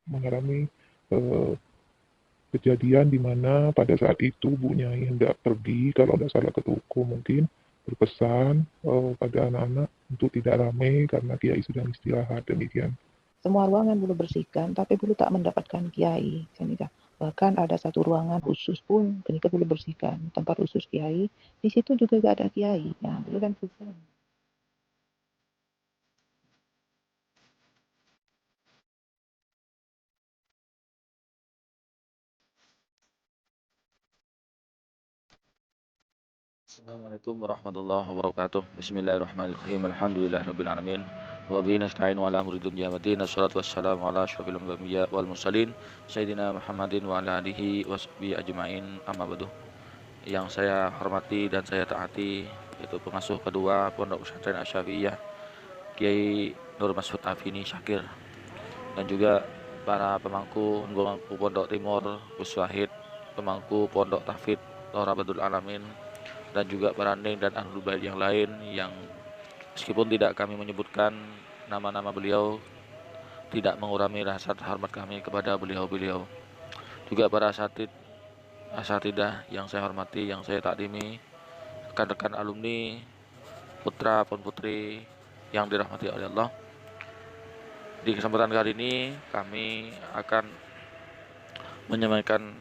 mengalami kejadian di mana pada saat itu Bu Nyai hendak pergi, kalau tidak salah ke toko mungkin, berpesan pada anak-anak untuk tidak ramai karena Kiai sedang istirahat, demikian. Semua ruangan beliau bersihkan, tapi beliau tak mendapatkan Kiai. Bahkan ada satu ruangan khusus pun ketika beliau bersihkan, tempat khusus Kiai, di situ juga gak ada Kiai. Nah, beliau kan susah. Assalamualaikum warahmatullahi wabarakatuh. Bismillahirrahmanirrahim. Alhamdulillahirabbil alamin. Wa bihi nasta'in wa ala umuri dunya waddin. Wassalatu wassalamu ala asyrofil anbiya wal mursalin sayyidina Muhammadin wa ala alihi washabihi ajmain. Amma ba'du. Yang saya hormati dan saya taati yaitu pengasuh kedua Pondok Pesantren Asy-Syafi'iyah Kiai Nur Masud Afini Syakir, dan juga para pemangku Pondok Timur Gus Wahid, pemangku Pondok Tahfidz Thora Badul Alamin, dan juga para neng dan ahlul bait yang lain yang meskipun tidak kami menyebutkan nama-nama beliau, tidak mengurangi rasa hormat kami kepada beliau-beliau. Juga para asatidah yang saya hormati, yang saya takdimi, rekan-rekan alumni, putra pun putri yang dirahmati oleh Allah. Di kesempatan kali ini kami akan menyampaikan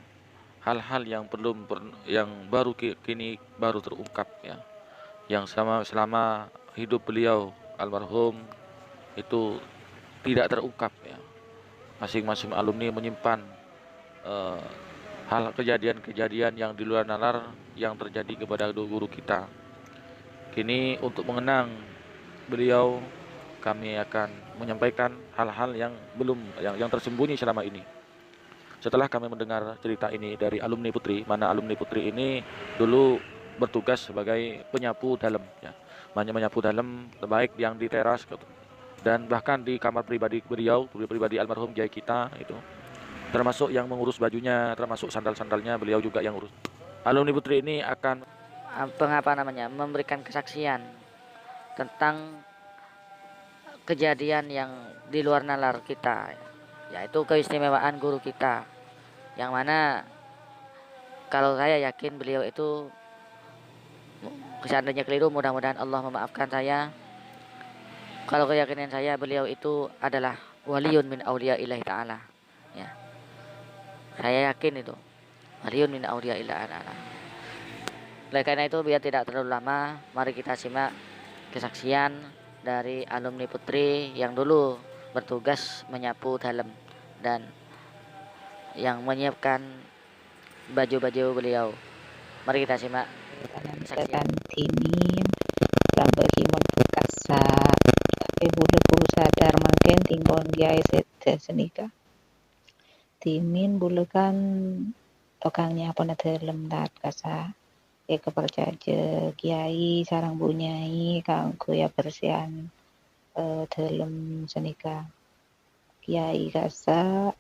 hal-hal yang baru kini baru terungkap ya, yang selama hidup beliau almarhum itu tidak terungkap ya. Masing-masing alumni menyimpan hal kejadian-kejadian yang di luar nalar yang terjadi kepada guru kita. Kini untuk mengenang beliau, kami akan menyampaikan hal-hal yang yang tersembunyi selama ini. Setelah kami mendengar cerita ini dari alumni putri, mana alumni putri ini dulu bertugas sebagai penyapu dalam ya. Menyapu dalam baik yang di teras dan bahkan di kamar pribadi beliau, pribadi almarhum kiai kita itu. Termasuk yang mengurus bajunya, termasuk sandal-sandalnya beliau juga yang urus. Alumni putri ini akan memberikan kesaksian tentang kejadian yang di luar nalar kita, yaitu keistimewaan guru kita, yang mana kalau saya yakin beliau itu, seandainya keliru mudah-mudahan Allah memaafkan saya, kalau keyakinan saya beliau itu adalah waliyun min auliya ilahi ta'ala ya. Saya yakin itu waliyun min auliya ilahi ta'ala. Oleh karena itu biar tidak terlalu lama, mari kita simak kesaksian dari alumni putri yang dulu bertugas menyapu dalam dan yang menyiapkan baju-baju beliau. Mari kita simak kesaksian. Timin bagi memperkasa tapi bulu sadar makin tinggon giai senika timin bulu kan tokangnya apa terlem dat kasa kepercaja kiai sarang bunyai kangku ya persian terlem senika kiai kasa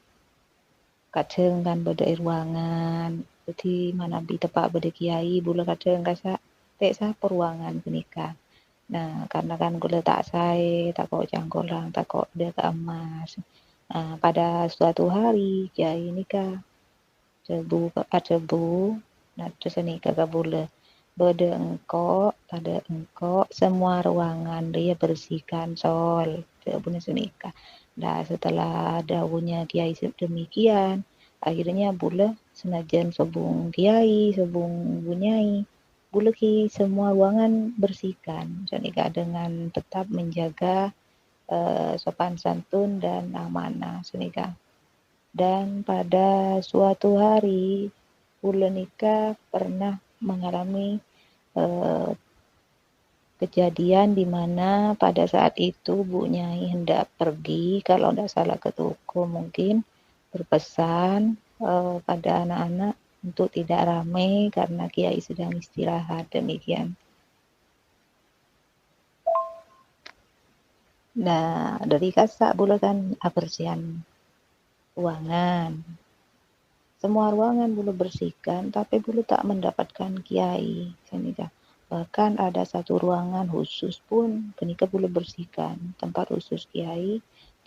kadang kan beda ruangan jadi mana bi tepak beda kiai bulu kadang kasa teksa peruangan senika. Nah karena kan gula tak saya tak kok jangkolang tak kok dia ke emas. Pada suatu hari kiai nikah cebu nah terus nikah ke bula beda engkok pada engkok semua ruangan dia bersihkan sol punya senika. Nah setelah daunnya kiai demikian akhirnya bula senajan sobung kiai sobung bunyai bula ki semua ruangan bersihkan senika dengan tetap menjaga sopan santun dan amanah senika. Dan pada suatu hari bula nikah pernah mengalami kejadian di mana pada saat itu Bu Nyai hendak pergi, kalau tidak salah ke toko mungkin, berpesan pada anak-anak untuk tidak ramai karena Kiai sedang istirahat, demikian. Nah, dari kasak pula kan kebersihan ruangan. Semua ruangan bulu bersihkan, tapi bulu tak mendapatkan Kiai. Bahkan ada satu ruangan khusus pun ketika bulu bersihkan, tempat khusus Kiai.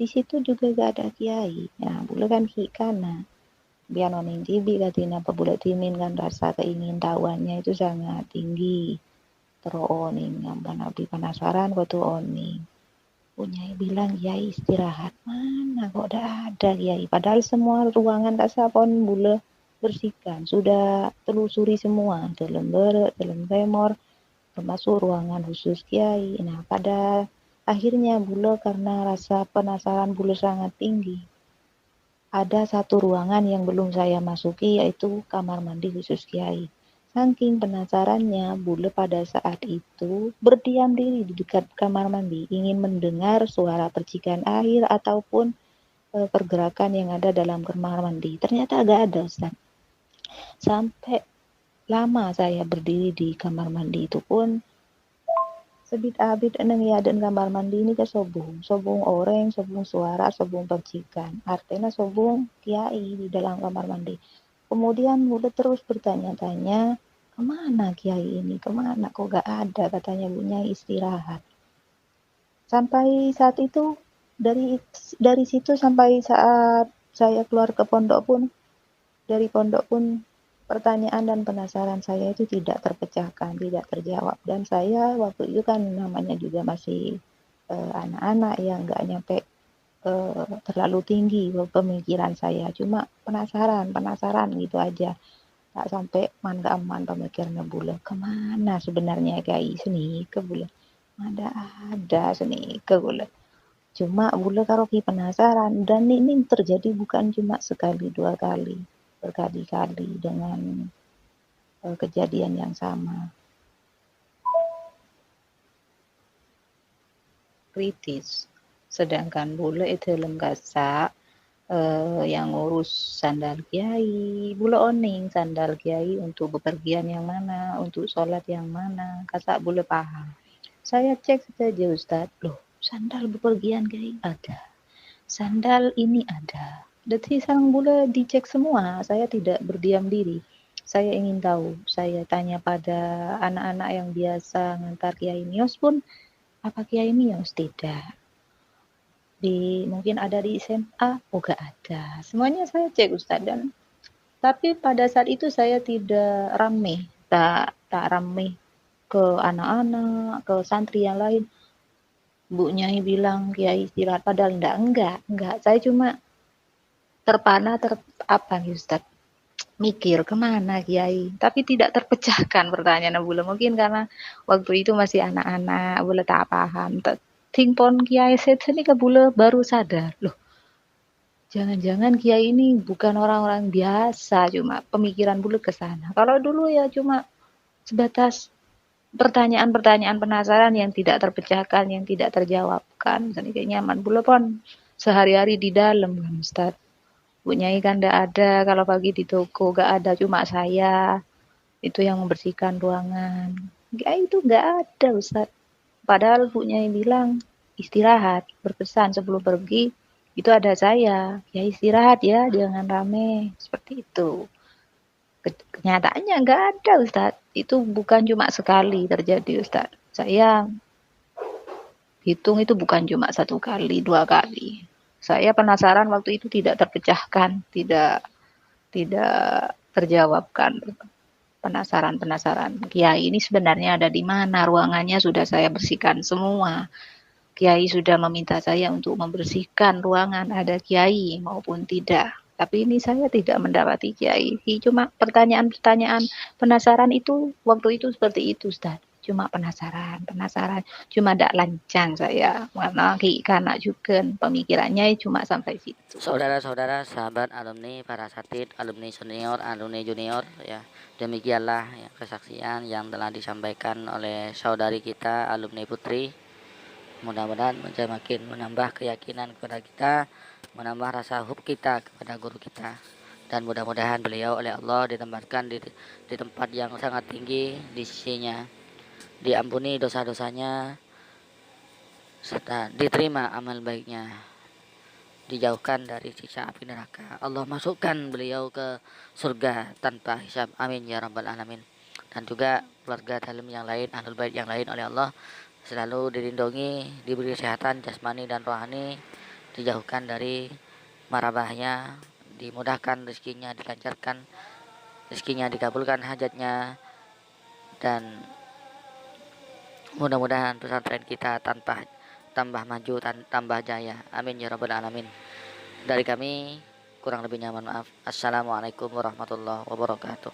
Di situ juga gak ada kiai. Nah, bule kan hikana. Biar oning tibi katina pebule timin kan rasa keingintahuannya itu sangat tinggi. Terus oning nyamban abdi penasaran kok tuh oning. Punyai bilang kiai istirahat. Mana kok udah ada kiai. Padahal semua ruangan kasapon bule bersihkan. Sudah telusuri semua. Dalam bere, dalam remor. Termasuk ruangan khusus kiai. Nah, pada akhirnya bule karena rasa penasaran bule sangat tinggi. Ada satu ruangan yang belum saya masuki yaitu kamar mandi khusus kiai. Saking penasarannya, bule pada saat itu berdiam diri di dekat kamar mandi, ingin mendengar suara percikan air ataupun pergerakan yang ada dalam kamar mandi. Ternyata agak ada, Ustaz. Sampai lama saya berdiri di kamar mandi itu pun sebit abit eneng ya dan kamar mandi ini ke sobung oreng, sobung suara, sobung percikan. Artinya sobung kiai di dalam kamar mandi. Kemudian udah terus bertanya-tanya, kemana kiai ini? Kemana? Kok gak ada? Katanya punya istirahat. Sampai saat itu dari situ sampai saat saya keluar ke pondok pun, dari pondok pun pertanyaan dan penasaran saya itu tidak terpecahkan, tidak terjawab. Dan saya waktu itu kan namanya juga masih anak-anak yang gak nyampe terlalu tinggi pemikiran saya. Cuma penasaran gitu aja. Tak sampai man pemikirannya bule. Kemana sebenarnya kiai seni ke bule? Ada seni ke bule. Cuma bule karoki penasaran dan ini terjadi bukan cuma sekali dua kali, berkali-kali dengan kejadian yang sama. Kritis. Sedangkan bule itu lemgasa yang ngurus sandal kiai, bule oning sandal kiai untuk bepergian yang mana, untuk sholat yang mana, kata bule paham. Saya cek saja Ustadz, loh sandal bepergian kiai ada, sandal ini ada. Jadi sang bule dicek semua, saya tidak berdiam diri. Saya ingin tahu, saya tanya pada anak-anak yang biasa ngantar kiai mios pun, apa kiai mios? Tidak. Mungkin ada di SMA, oh gak ada. Semuanya saya cek Ustadz dan tapi pada saat itu saya tidak rame, tak rame ke anak-anak, ke santri yang lain. Bu Nyai bilang kiai istirahat padahal enggak. Saya cuma terpana apa nih Ustadz? Mikir kemana kiai, tapi tidak terpecahkan pertanyaan bule. Mungkin karena waktu itu masih anak-anak, bule tak paham. Tingpon kiai seni ke bule baru sadar, loh jangan-jangan kiai ini bukan orang-orang biasa, cuma pemikiran bule ke sana. Kalau dulu ya cuma sebatas pertanyaan-pertanyaan penasaran yang tidak terpecahkan, yang tidak terjawabkan. Jadi kayak nyaman bule pon sehari-hari di dalam kan Ustaz. Bu Nyai kan ndak ada, kalau pagi di toko gak ada, cuma saya itu yang membersihkan ruangan. Itu gak ada Ustaz. Padahal Bu Nyai bilang istirahat, berpesan sebelum pergi itu ada saya. Ya istirahat ya, jangan rame. Seperti itu. Kenyataannya nggak ada Ustaz. Itu bukan cuma sekali terjadi Ustaz. Saya hitung itu bukan cuma satu kali, dua kali. Saya penasaran waktu itu tidak terpecahkan, tidak terjawabkan. Penasaran. Kiai ini sebenarnya ada di mana? Ruangannya sudah saya bersihkan semua. Kiai sudah meminta saya untuk membersihkan ruangan, ada kiai maupun tidak. Tapi ini saya tidak mendapati kiai. Cuma pertanyaan-pertanyaan penasaran itu waktu itu seperti itu, Ustaz. Cuma penasaran. Cuma tidak lancang saya. Karena karena juga pemikirannya cuma sampai situ. Saudara-saudara, sahabat alumni, para satid, alumni senior, alumni junior, ya demikianlah ya, kesaksian yang telah disampaikan oleh saudari kita, alumni Putri. Mudah-mudahan makin menambah keyakinan kepada kita, menambah rasa hub kita kepada guru kita, dan mudah-mudahan beliau oleh Allah ditempatkan di tempat yang sangat tinggi di sisinya, diampuni dosa-dosanya, serta diterima amal baiknya, dijauhkan dari siksa api neraka. Allah masukkan beliau ke surga tanpa hisab, amin ya rabbal alamin. Dan juga keluarga dalam yang lain, ahlul bait yang lain oleh Allah selalu dilindungi, diberi kesehatan jasmani dan rohani, dijauhkan dari mara bahaya, dimudahkan rezekinya, dilancarkan rezekinya, dikabulkan hajatnya, dan mudah-mudahan pesantren kita tambah maju, tambah jaya. Amin ya rabbal alamin. Dari kami kurang lebihnya mohon maaf. Assalamualaikum warahmatullahi wabarakatuh.